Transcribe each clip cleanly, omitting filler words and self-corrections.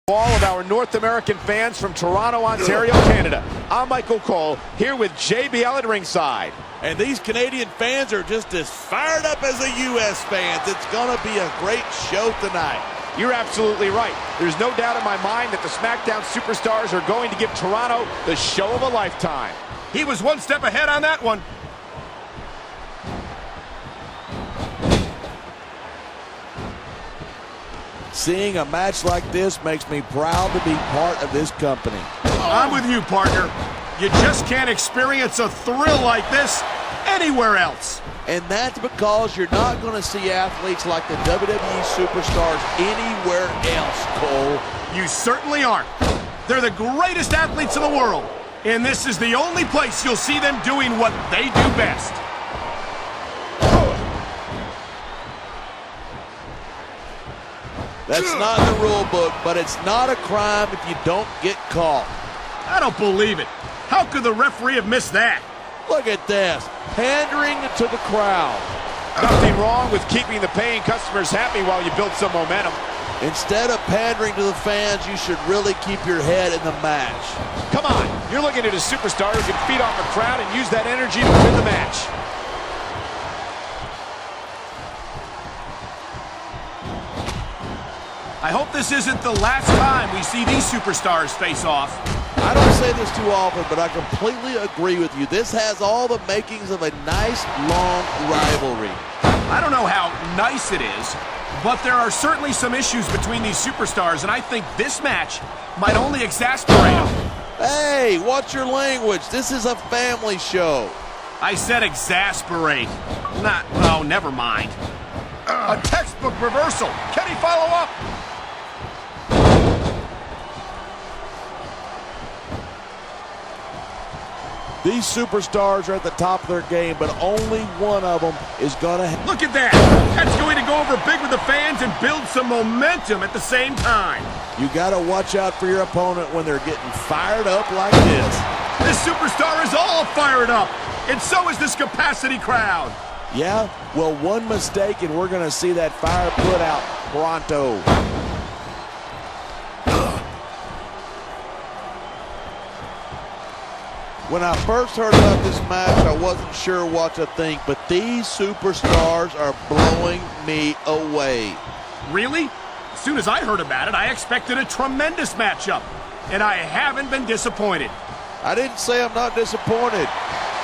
All of our North American fans from Toronto, Ontario, Canada. I'm Michael Cole, here with JBL at ringside. And these Canadian fans are just as fired up as the U.S. fans. It's going to be a great show tonight. You're absolutely right. There's no doubt in my mind that the SmackDown superstars are going to give Toronto the show of a lifetime. He was one step ahead on that one. Seeing a match like this makes me proud to be part of this company. I'm with you, partner. You just can't experience a thrill like this anywhere else. And that's because you're not going to see athletes like the WWE superstars anywhere else, Cole. You certainly aren't. They're the greatest athletes in the world. And this is the only place you'll see them doing what they do best. That's not in the rule book, but it's not a crime if you don't get caught. I don't believe it. How could the referee have missed that? Look at this, pandering to the crowd. Nothing wrong with keeping the paying customers happy while you build some momentum. Instead of pandering to the fans, you should really keep your head in the match. Come on, you're looking at a superstar who can feed off a crowd and use that energy to win the match. I hope this isn't the last time we see these superstars face off. I don't say this too often, but I completely agree with you. This has all the makings of a nice, long rivalry. I don't know how nice it is, but there are certainly some issues between these superstars, and I think this match might only exasperate them. Hey, watch your language. This is a family show. I said exasperate. Oh, never mind. A textbook reversal. Can he follow up? These superstars are at the top of their game, but only one of them is going to... Look at that! That's going to go over big with the fans and build some momentum at the same time. You got to watch out for your opponent when they're getting fired up like this. This superstar is all fired up, and so is this capacity crowd. Yeah? Well, one mistake, and we're going to see that fire put out pronto. When I first heard about this match, I wasn't sure what to think, but these superstars are blowing me away. Really? As soon as I heard about it, I expected a tremendous matchup, and I haven't been disappointed. I didn't say I'm not disappointed,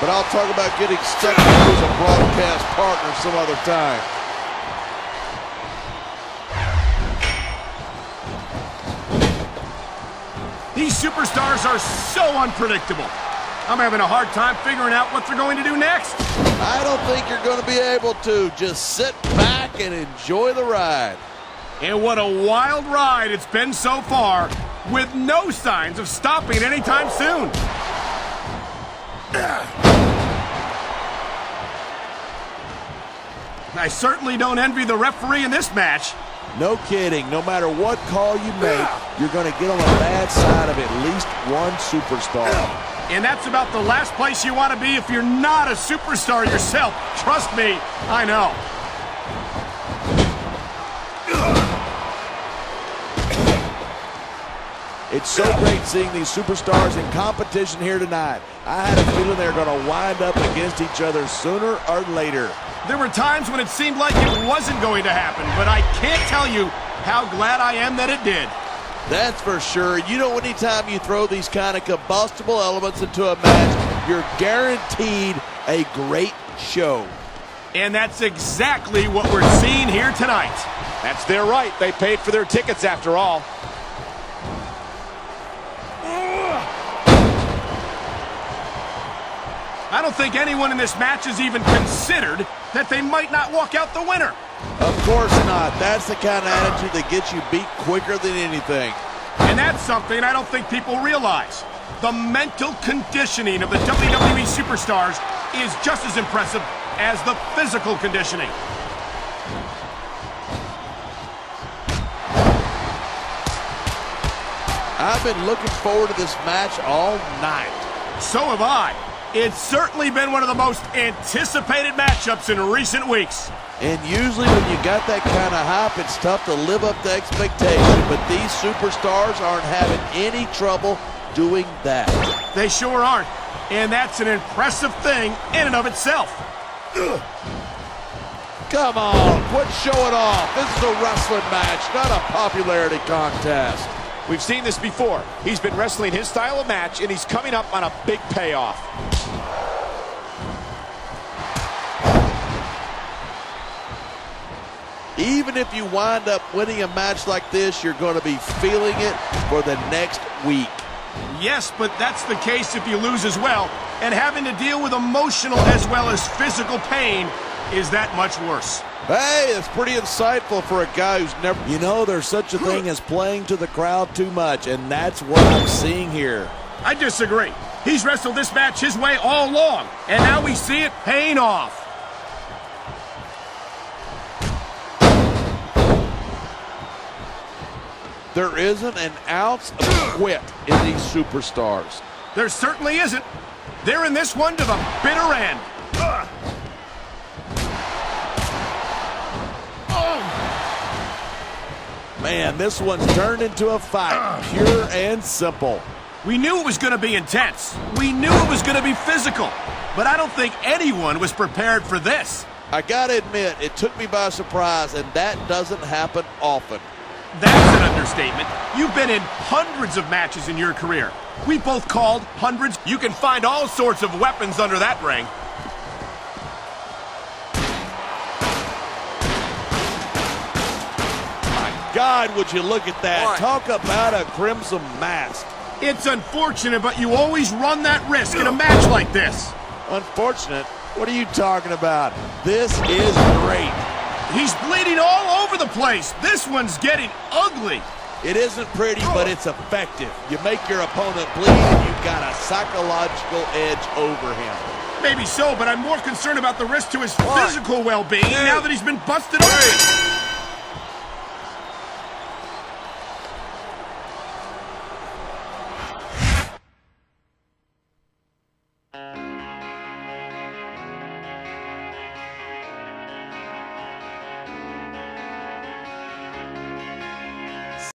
but I'll talk about getting stuck as a broadcast partner some other time. These superstars are so unpredictable. I'm having a hard time figuring out what they're going to do next. I don't think you're going to be able to. Just sit back and enjoy the ride. And what a wild ride it's been so far, with no signs of stopping anytime soon. I certainly don't envy the referee in this match. No kidding. No matter what call you make, you're going to get on the bad side of at least one superstar. And that's about the last place you want to be if you're not a superstar yourself. Trust me, I know. It's so great seeing these superstars in competition here tonight. I had a feeling they were going to wind up against each other sooner or later. There were times when it seemed like it wasn't going to happen, but I can't tell you how glad I am that it did. That's for sure. You know, anytime you throw these kind of combustible elements into a match, you're guaranteed a great show. And that's exactly what we're seeing here tonight. That's their right. They paid for their tickets after all. I don't think anyone in this match has even considered that they might not walk out the winner. Of course not. That's the kind of attitude that gets you beat quicker than anything. And that's something I don't think people realize. The mental conditioning of the WWE superstars is just as impressive as the physical conditioning. I've been looking forward to this match all night. So have I. It's certainly been one of the most anticipated matchups in recent weeks. And usually when you got that kind of hype, it's tough to live up to expectation. But these superstars aren't having any trouble doing that. They sure aren't. And that's an impressive thing in and of itself. Come on, quit showing off. This is a wrestling match, not a popularity contest. We've seen this before. He's been wrestling his style of match, and he's coming up on a big payoff. Even if you wind up winning a match like this, you're going to be feeling it for the next week. Yes, but that's the case if you lose as well. And having to deal with emotional as well as physical pain is that much worse. Hey, that's pretty insightful for a guy who's never... You know, there's such a thing as playing to the crowd too much, and that's what I'm seeing here. I disagree. He's wrestled this match his way all along, and now we see it paying off. There isn't an ounce of quit in these superstars. There certainly isn't. They're in this one to the bitter end. Man, this one's turned into a fight, pure and simple. We knew it was going to be intense. We knew it was going to be physical. But I don't think anyone was prepared for this. I gotta admit, it took me by surprise, and that doesn't happen often. That's an understatement. You've been in hundreds of matches in your career. We both called hundreds. You can find all sorts of weapons under that ring. God, would you look at that. Talk about a crimson mask. It's unfortunate, but you always run that risk in a match like this. Unfortunate? What are you talking about? This is great. He's bleeding all over the place. This one's getting ugly. It isn't pretty, but it's effective. You make your opponent bleed, and you've got a psychological edge over him. Maybe so, but I'm more concerned about the risk to his physical well-being now that he's been busted open.